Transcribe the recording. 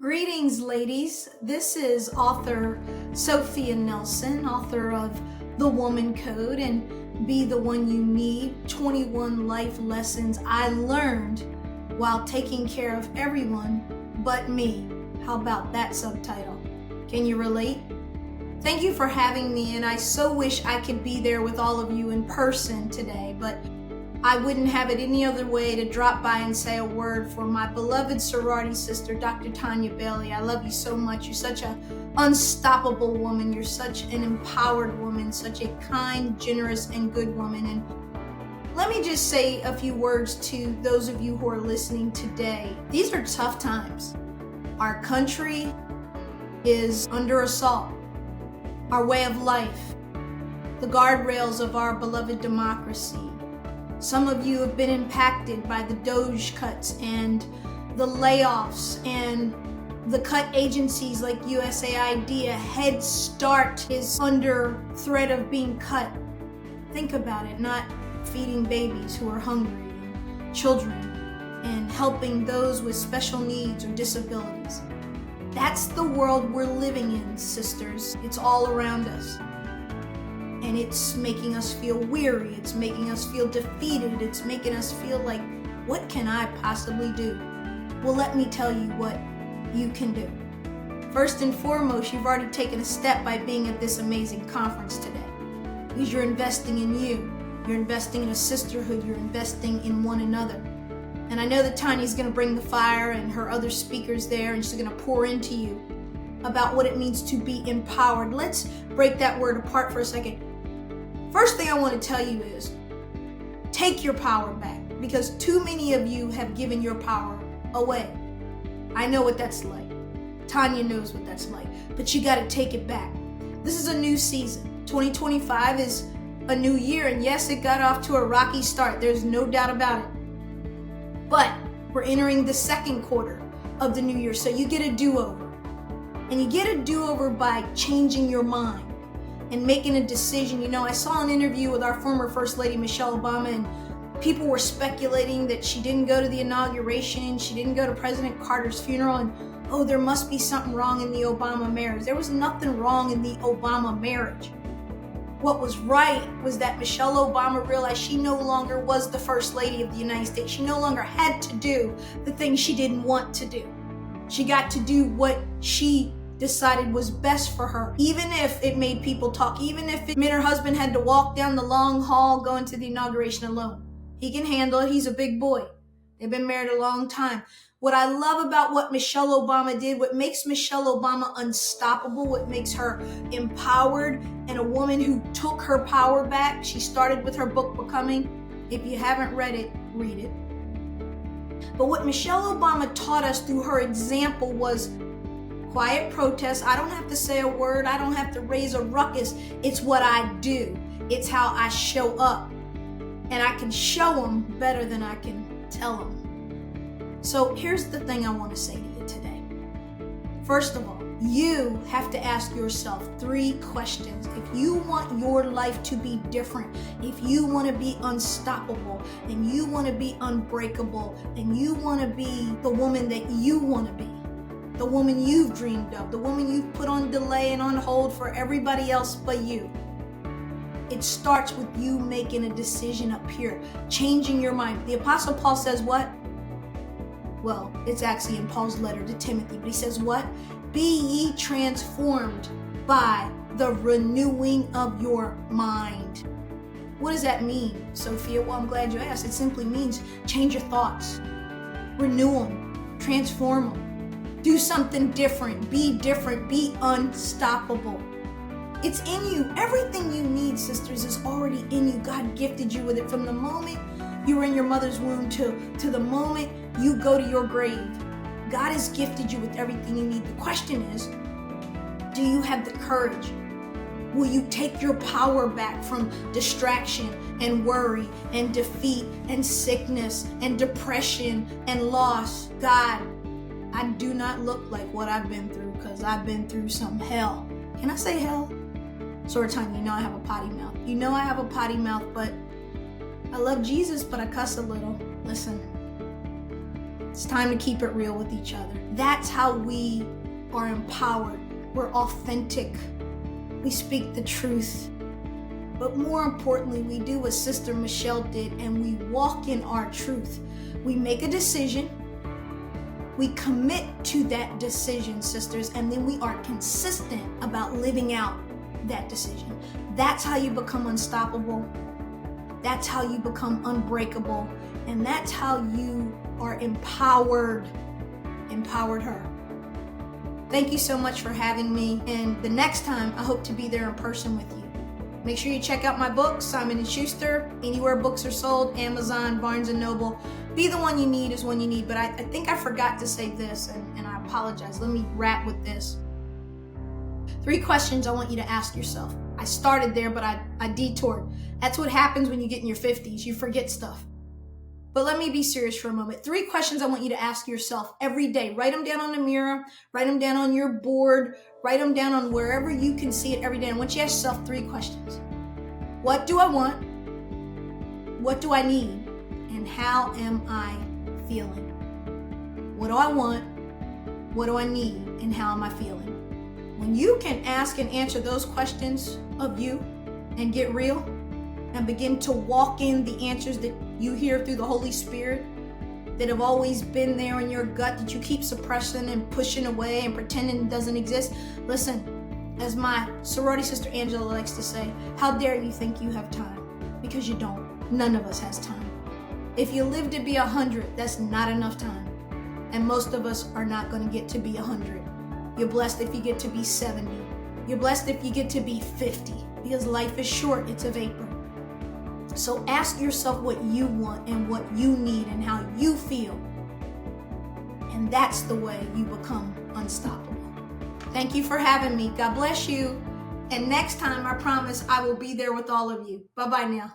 Greetings, ladies. This is author Sophia Nelson, author of The Woman Code and Be the One You Need 21 Life Lessons I Learned While Taking Care of Everyone But Me. How about that subtitle? Can you relate? Thank you for having me, and I so wish I could be there with all of you in person today, but I wouldn't have it any other way to drop by and say a word for my beloved sorority sister, Dr. Tanya Bailey. I love you so much. You're such an unstoppable woman. You're such an empowered woman, such a kind, generous, and good woman. And let me just say a few words to those of you who are listening today. These are tough times. Our country is under assault. Our way of life, the guardrails of our beloved democracy. Some of you have been impacted by the DOGE cuts and the layoffs and the cut agencies like USAID. A Head Start is under threat of being cut. Think about it, not feeding babies who are hungry, and children, and helping those with special needs or disabilities. That's the world we're living in, sisters. It's all around us. And it's making us feel weary. It's making us feel defeated. It's making us feel like, what can I possibly do? Well, let me tell you what you can do. First and foremost, you've already taken a step by being at this amazing conference today. Because you're investing in you. You're investing in a sisterhood. You're investing in one another. And I know that Tanya's going to bring the fire and her other speakers there, and she's going to pour into you about what it means to be empowered. Let's break that word apart for a second. First thing I want to tell you is take your power back, because too many of you have given your power away. I know what that's like. Tanya knows what that's like, but you got to take it back. This is a new season. 2025 is a new year, and yes, it got off to a rocky start. There's no doubt about it. But we're entering the second quarter of the new year, so you get a do-over. And you get a do-over by changing your mind and making a decision. You know, I saw an interview with our former First Lady, Michelle Obama, and people were speculating that she didn't go to the inauguration, she didn't go to President Carter's funeral, and oh, there must be something wrong in the Obama marriage. There was nothing wrong in the Obama marriage. What was right was that Michelle Obama realized she no longer was the First Lady of the United States. She no longer had to do the things she didn't want to do. She got to do what she decided was best for her, even if it made people talk, even if it meant her husband had to walk down the long hall going to the inauguration alone. He can handle it. He's a big boy. They've been married a long time. What I love about what Michelle Obama did, what makes Michelle Obama unstoppable, what makes her empowered and a woman who took her power back. She started with her book, Becoming. If you haven't read it, read it. But what Michelle Obama taught us through her example was quiet protest. I don't have to say a word. I don't have to raise a ruckus. It's what I do. It's how I show up. And I can show them better than I can tell them. So here's the thing I want to say to you today. First of all, you have to ask yourself 3 questions. If you want your life to be different, if you want to be unstoppable, and you want to be unbreakable, and you want to be the woman that you want to be, the woman you've dreamed of, the woman you've put on delay and on hold for everybody else but you. It starts with you making a decision up here, changing your mind. The Apostle Paul says what? Well, it's actually in Paul's letter to Timothy, but he says what? Be ye transformed by the renewing of your mind. What does that mean, Sophia? Well, I'm glad you asked. It simply means change your thoughts, renew them, transform them. Do something different, be unstoppable. It's in you. Everything you need, sisters, is already in you. God gifted you with it from the moment you were in your mother's womb to the moment you go to your grave. God has gifted you with everything you need. The question is, do you have the courage? Will you take your power back from distraction and worry and defeat and sickness and depression and loss? God, I do not look like what I've been through, because I've been through some hell. Can I say hell? Sorry, Tanya, you know I have a potty mouth. You know I have a potty mouth, but I love Jesus, but I cuss a little. Listen, It's time to keep it real with each other. That's how we are empowered. We're authentic. We speak the truth. But more importantly, we do what Sister Michelle did, and we walk in our truth. We make a decision. We commit to that decision, sisters, and then we are consistent about living out that decision. That's how you become unstoppable. That's how you become unbreakable. And that's how you are empowered her. Thank you so much for having me. And the next time, I hope to be there in person with you. Make sure you check out my books, Simon & Schuster, anywhere books are sold, Amazon, Barnes & Noble. Be the one you need is one you need. But I think I forgot to say this, and I apologize. Let me wrap with this. 3 questions I want you to ask yourself. I started there, but I detoured. That's what happens when you get in your 50s. You forget stuff. But let me be serious for a moment. 3 questions I want you to ask yourself every day. Write them down on the mirror. Write them down on your board. Write them down on wherever you can see it every day. I want you to ask yourself 3 questions. What do I want? What do I need? And how am I feeling? What do I want? What do I need? And how am I feeling? When you can ask and answer those questions of you and get real and begin to walk in the answers that you hear through the Holy Spirit that have always been there in your gut that you keep suppressing and pushing away and pretending doesn't exist. Listen, as my sorority sister Angela likes to say, how dare you think you have time? Because you don't. None of us has time. If you live to be 100, that's not enough time. And most of us are not going to get to be 100. You're blessed if you get to be 70. You're blessed if you get to be 50, because life is short. It's a vapor. So ask yourself what you want and what you need and how you feel. And that's the way you become unstoppable. Thank you for having me. God bless you. And next time, I promise I will be there with all of you. Bye-bye now.